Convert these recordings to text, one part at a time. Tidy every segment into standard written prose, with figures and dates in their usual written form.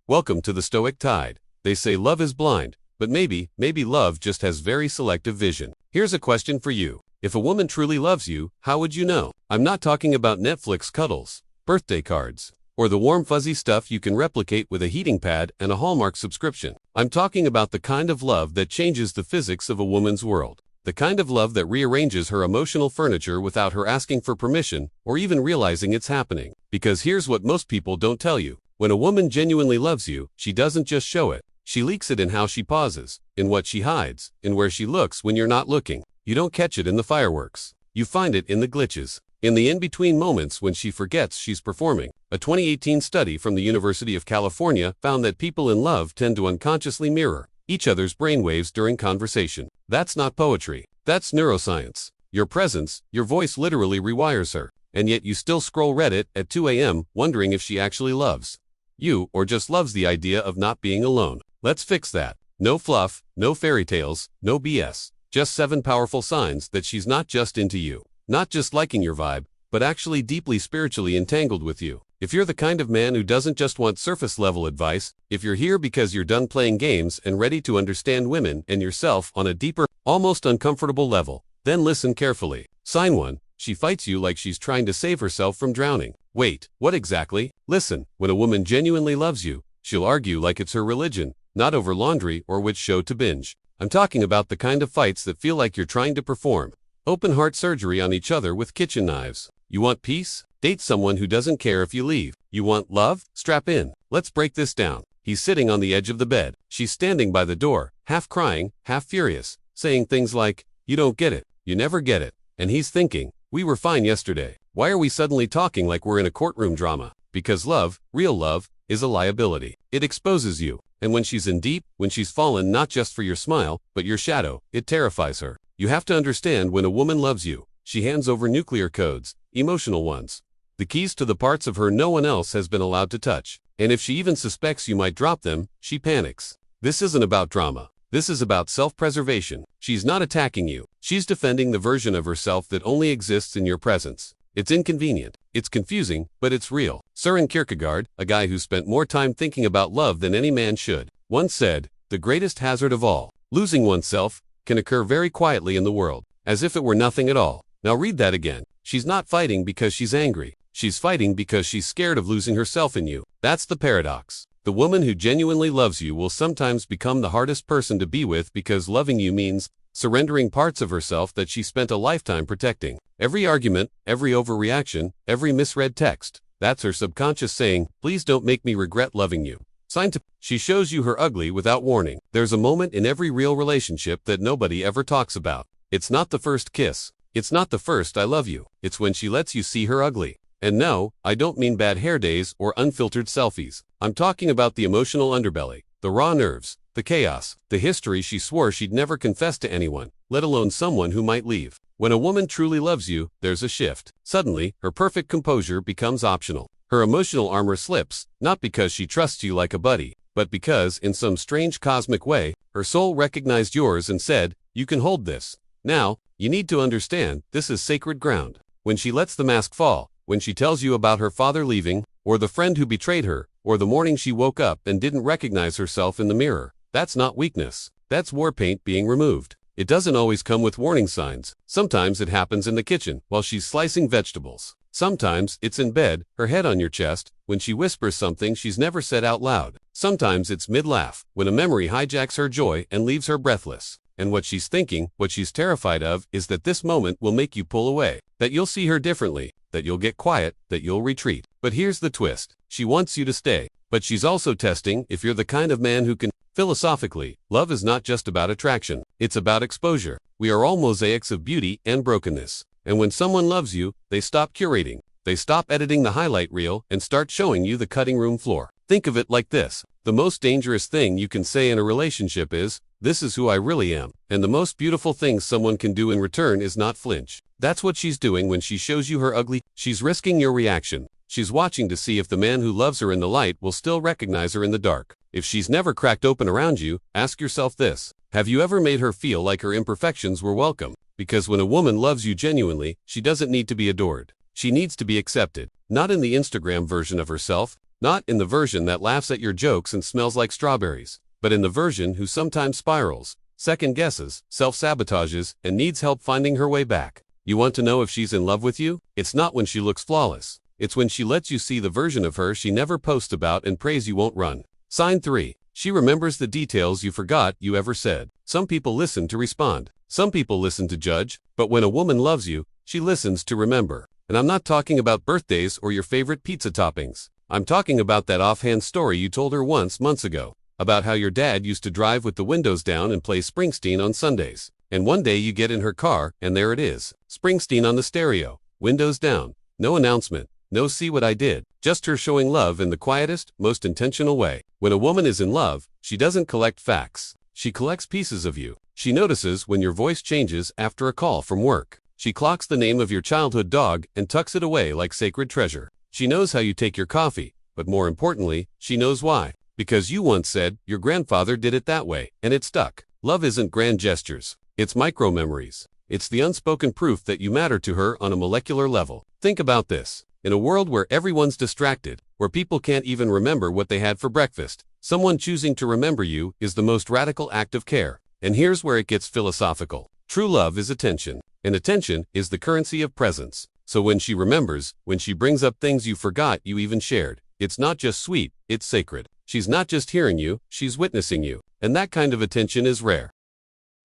Welcome to the Stoic Tide. They say love is blind, but maybe love just has very selective vision. Here's a question for you. If a woman truly loves you, how would you know? I'm not talking about Netflix cuddles, birthday cards, or the warm fuzzy stuff you can replicate with a heating pad and a Hallmark subscription. I'm talking about the kind of love that changes the physics of a woman's world. The kind of love that rearranges her emotional furniture without her asking for permission or even realizing it's happening. Because here's what most people don't tell you. When a woman genuinely loves you, she doesn't just show it. She leaks it in how she pauses, in what she hides, in where she looks when you're not looking. You don't catch it in the fireworks. You find it in the glitches, in the in-between moments when she forgets she's performing. A 2018 study from the University of California found that people in love tend to unconsciously mirror each other's brainwaves during conversation. That's not poetry. That's neuroscience. Your presence, your voice literally rewires her. And yet you still scroll Reddit at 2 a.m. wondering if she actually loves you or just loves the idea of not being alone. Let's fix that. No fluff, no fairy tales, no BS. Just 7 powerful signs that she's not just into you, not just liking your vibe, but actually deeply spiritually entangled with you. If you're the kind of man who doesn't just want surface-level advice, if you're here because you're done playing games and ready to understand women and yourself on a deeper, almost uncomfortable level, then listen carefully. Sign 1. She fights you like she's trying to save herself from drowning. Wait, what exactly? Listen, when a woman genuinely loves you, she'll argue like it's her religion, not over laundry or which show to binge. I'm talking about the kind of fights that feel like you're trying to perform open heart surgery on each other with kitchen knives. You want peace? Date someone who doesn't care if you leave. You want love? Strap in. Let's break this down. He's sitting on the edge of the bed. She's standing by the door, half crying, half furious, saying things like, "You don't get it. You never get it." And he's thinking, "We were fine yesterday. Why are we suddenly talking like we're in a courtroom drama?" Because love, real love, is a liability. It exposes you. And when she's in deep, when she's fallen not just for your smile, but your shadow, it terrifies her. You have to understand, when a woman loves you, she hands over nuclear codes, emotional ones. The keys to the parts of her no one else has been allowed to touch. And if she even suspects you might drop them, she panics. This isn't about drama. This is about self-preservation. She's not attacking you. She's defending the version of herself that only exists in your presence. It's inconvenient. It's confusing, but it's real. Søren Kierkegaard, a guy who spent more time thinking about love than any man should, once said, "The greatest hazard of all, losing oneself, can occur very quietly in the world, as if it were nothing at all." Now read that again. She's not fighting because she's angry. She's fighting because she's scared of losing herself in you. That's the paradox. The woman who genuinely loves you will sometimes become the hardest person to be with, because loving you means surrendering parts of herself that she spent a lifetime protecting. Every argument, every overreaction, every misread text, that's her subconscious saying, "Please don't make me regret loving you." Sign 2. She shows you her ugly without warning. There's a moment in every real relationship that nobody ever talks about. It's not the first kiss. It's not the first "I love you." It's when she lets you see her ugly. And no, I don't mean bad hair days or unfiltered selfies. I'm talking about the emotional underbelly, the raw nerves, the chaos, the history she swore she'd never confess to anyone, let alone someone who might leave. When a woman truly loves you, there's a shift. Suddenly, her perfect composure becomes optional. Her emotional armor slips, not because she trusts you like a buddy, but because, in some strange cosmic way, her soul recognized yours and said, "You can hold this." Now, you need to understand, this is sacred ground. When she lets the mask fall, when she tells you about her father leaving, or the friend who betrayed her, or the morning she woke up and didn't recognize herself in the mirror, that's not weakness. That's war paint being removed. It doesn't always come with warning signs. Sometimes it happens in the kitchen, while she's slicing vegetables. Sometimes it's in bed, her head on your chest, when she whispers something she's never said out loud. Sometimes it's mid-laugh, when a memory hijacks her joy and leaves her breathless. And what she's thinking, what she's terrified of, is that this moment will make you pull away, that you'll see her differently, that you'll get quiet, that you'll retreat. But here's the twist. She wants you to stay, but she's also testing if you're the kind of man who can. Philosophically, love is not just about attraction. It's about exposure. We are all mosaics of beauty and brokenness. And when someone loves you, they stop curating. They stop editing the highlight reel and start showing you the cutting room floor. Think of it like this. The most dangerous thing you can say in a relationship is, "This is who I really am." And the most beautiful thing someone can do in return is not flinch. That's what she's doing when she shows you her ugly. She's risking your reaction. She's watching to see if the man who loves her in the light will still recognize her in the dark. If she's never cracked open around you, ask yourself this. Have you ever made her feel like her imperfections were welcome? Because when a woman loves you genuinely, she doesn't need to be adored. She needs to be accepted. Not in the Instagram version of herself, Not in the version that laughs at your jokes and smells like strawberries, but in the version who sometimes spirals, second guesses, self-sabotages, and needs help finding her way back. You want to know if she's in love with you? It's not when she looks flawless. It's when she lets you see the version of her she never posts about and prays you won't run. Sign 3. She remembers the details you forgot you ever said. Some people listen to respond. Some people listen to judge, but when a woman loves you, she listens to remember. And I'm not talking about birthdays or your favorite pizza toppings. I'm talking about that offhand story you told her once months ago, about how your dad used to drive with the windows down and play Springsteen on Sundays. And one day you get in her car, and there it is. Springsteen on the stereo, windows down, no announcement, no see what I did, just her showing love in the quietest, most intentional way. When a woman is in love, she doesn't collect facts. She collects pieces of you. She notices when your voice changes after a call from work. She clocks the name of your childhood dog and tucks it away like sacred treasure. She knows how you take your coffee, but more importantly, she knows why. Because you once said, your grandfather did it that way, and it stuck. Love isn't grand gestures. It's micro-memories. It's the unspoken proof that you matter to her on a molecular level. Think about this. In a world where everyone's distracted, where people can't even remember what they had for breakfast, someone choosing to remember you is the most radical act of care. And here's where it gets philosophical. True love is attention, and attention is the currency of presence. So when she remembers, when she brings up things you forgot you even shared, it's not just sweet, it's sacred. She's not just hearing you, she's witnessing you. And that kind of attention is rare.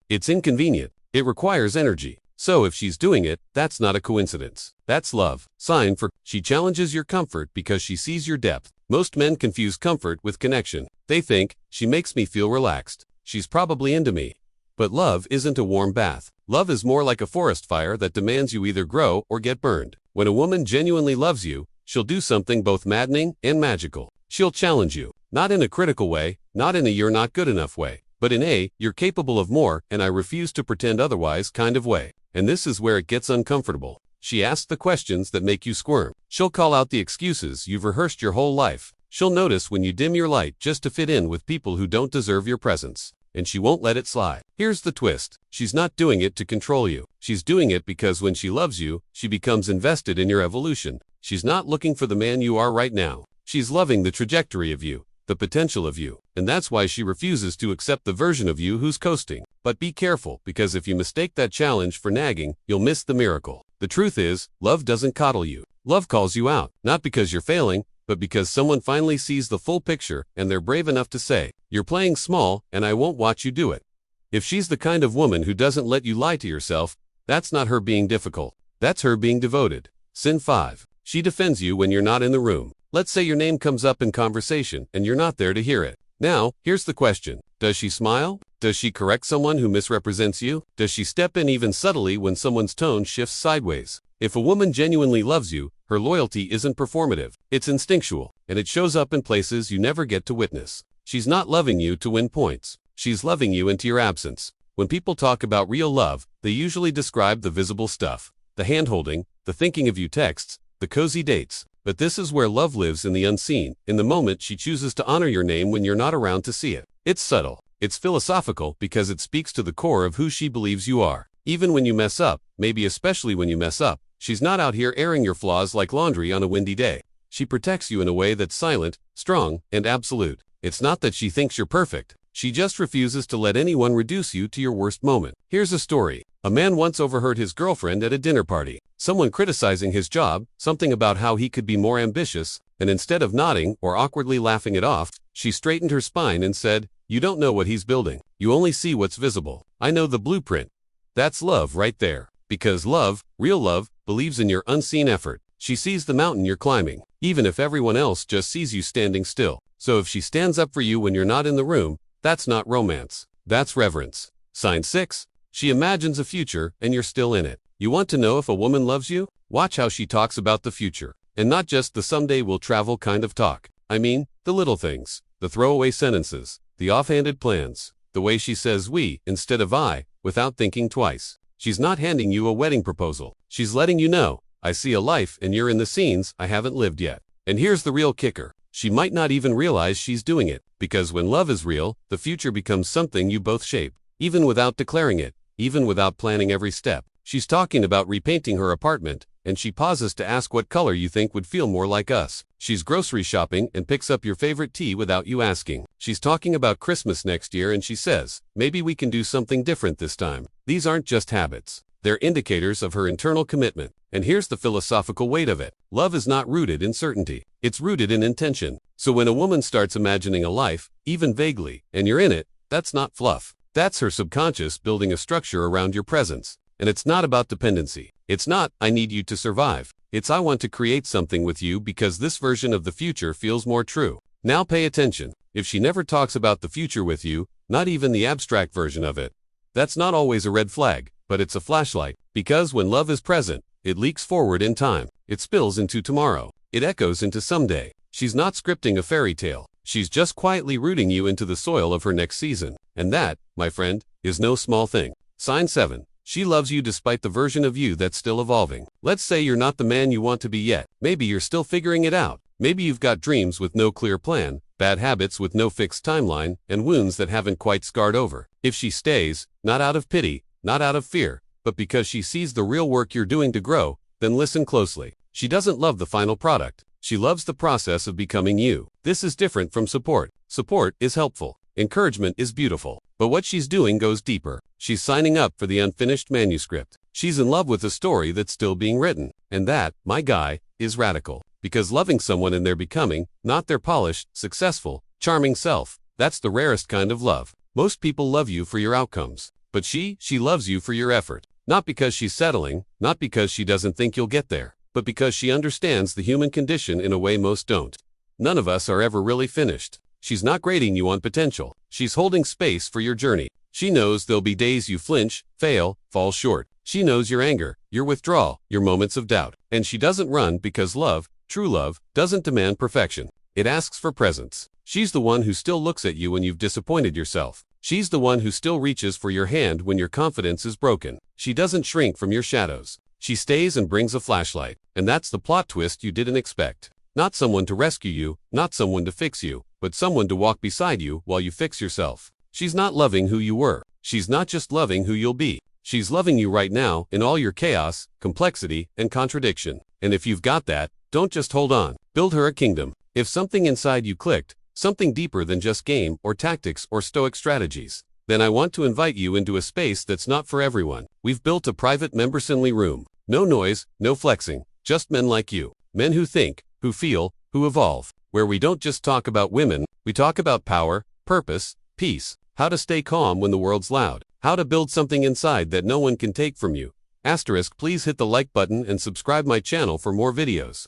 It's inconvenient. It requires energy. So if she's doing it, that's not a coincidence. That's love. Sign 4. She challenges your comfort because she sees your depth. Most men confuse comfort with connection. They think, she makes me feel relaxed. She's probably into me. But love isn't a warm bath. Love is more like a forest fire that demands you either grow or get burned. When a woman genuinely loves you, she'll do something both maddening and magical. She'll challenge you. Not in a critical way, not in a you're not good enough way, but in a you're capable of more and I refuse to pretend otherwise kind of way. And this is where it gets uncomfortable. She asks the questions that make you squirm. She'll call out the excuses you've rehearsed your whole life. She'll notice when you dim your light just to fit in with people who don't deserve your presence. And she won't let it slide. Here's the twist. She's not doing it to control you. She's doing it because when she loves you, she becomes invested in your evolution. She's not looking for the man you are right now. She's loving the trajectory of you, the potential of you. And that's why she refuses to accept the version of you who's coasting. But be careful, because if you mistake that challenge for nagging, you'll miss the miracle. The truth is, love doesn't coddle you. Love calls you out, not because you're failing, but because someone finally sees the full picture and they're brave enough to say, you're playing small and I won't watch you do it. If she's the kind of woman who doesn't let you lie to yourself, that's not her being difficult. That's her being devoted. Sin 5. She defends you when you're not in the room. Let's say your name comes up in conversation and you're not there to hear it. Now, here's the question. Does she smile? Does she correct someone who misrepresents you? Does she step in even subtly when someone's tone shifts sideways? If a woman genuinely loves you, her loyalty isn't performative. It's instinctual, and it shows up in places you never get to witness. She's not loving you to win points. She's loving you into your absence. When people talk about real love, they usually describe the visible stuff. The hand-holding, the thinking of you texts, the cozy dates. But this is where love lives in the unseen, in the moment she chooses to honor your name when you're not around to see it. It's subtle. It's philosophical because it speaks to the core of who she believes you are. Even when you mess up, maybe especially when you mess up, she's not out here airing your flaws like laundry on a windy day. She protects you in a way that's silent, strong, and absolute. It's not that she thinks you're perfect. She just refuses to let anyone reduce you to your worst moment. Here's a story. A man once overheard his girlfriend at a dinner party. Someone criticizing his job, something about how he could be more ambitious, and instead of nodding or awkwardly laughing it off, she straightened her spine and said, "You don't know what he's building. You only see what's visible. I know the blueprint." That's love right there. Because love, real love, believes in your unseen effort. She sees the mountain you're climbing, even if everyone else just sees you standing still. So if she stands up for you when you're not in the room, that's not romance. That's reverence. Sign 6. She imagines a future and you're still in it. You want to know if a woman loves you? Watch how she talks about the future. And not just the someday we'll travel kind of talk. I mean, the little things, the throwaway sentences, the offhanded plans, the way she says we instead of I, without thinking twice. She's not handing you a wedding proposal. She's letting you know, I see a life and you're in the scenes I haven't lived yet. And here's the real kicker. She might not even realize she's doing it, because when love is real, the future becomes something you both shape, even without declaring it, even without planning every step. She's talking about repainting her apartment, and she pauses to ask what color you think would feel more like us. She's grocery shopping and picks up your favorite tea without you asking. She's talking about Christmas next year and she says, maybe we can do something different this time. These aren't just habits. They're indicators of her internal commitment. And here's the philosophical weight of it. Love is not rooted in certainty. It's rooted in intention. So when a woman starts imagining a life, even vaguely, and you're in it, that's not fluff. That's her subconscious building a structure around your presence. And it's not about dependency. It's not, I need you to survive. It's, I want to create something with you because this version of the future feels more true. Now pay attention. If she never talks about the future with you, not even the abstract version of it, that's not always a red flag, but it's a flashlight. Because when love is present, it leaks forward in time. It spills into tomorrow. It echoes into someday. She's not scripting a fairy tale. She's just quietly rooting you into the soil of her next season. And that, my friend, is no small thing. Sign 7. She loves you despite the version of you that's still evolving. Let's say you're not the man you want to be yet. Maybe you're still figuring it out. Maybe you've got dreams with no clear plan, bad habits with no fixed timeline, and wounds that haven't quite scarred over. If she stays, not out of pity, not out of fear, but because she sees the real work you're doing to grow, then listen closely. She doesn't love the final product. She loves the process of becoming you. This is different from support. Support is helpful. Encouragement is beautiful. But what she's doing goes deeper. She's signing up for the unfinished manuscript. She's in love with a story that's still being written. And that, my guy, is radical. Because loving someone in their becoming, not their polished, successful, charming self, that's the rarest kind of love. Most people love you for your outcomes. But she loves you for your effort. Not because she's settling, not because she doesn't think you'll get there, but because she understands the human condition in a way most don't. None of us are ever really finished. She's not grading you on potential. She's holding space for your journey. She knows there'll be days you flinch, fail, fall short. She knows your anger, your withdrawal, your moments of doubt. And she doesn't run because love, true love, doesn't demand perfection. It asks for presence. She's the one who still looks at you when you've disappointed yourself. She's the one who still reaches for your hand when your confidence is broken. She doesn't shrink from your shadows. She stays and brings a flashlight. And that's the plot twist you didn't expect. Not someone to rescue you, not someone to fix you, but someone to walk beside you while you fix yourself. She's not loving who you were. She's not just loving who you'll be. She's loving you right now in all your chaos, complexity, and contradiction. And if you've got that, don't just hold on. Build her a kingdom. If something inside you clicked, something deeper than just game or tactics or Stoic strategies, then I want to invite you into a space that's not for everyone. We've built a private members-only room. No noise, no flexing, just men like you. Men who think, who feel, who evolve. Where we don't just talk about women, we talk about power, purpose, peace, how to stay calm when the world's loud, how to build something inside that no one can take from you. Asterisk, please hit the like button and subscribe my channel for more videos.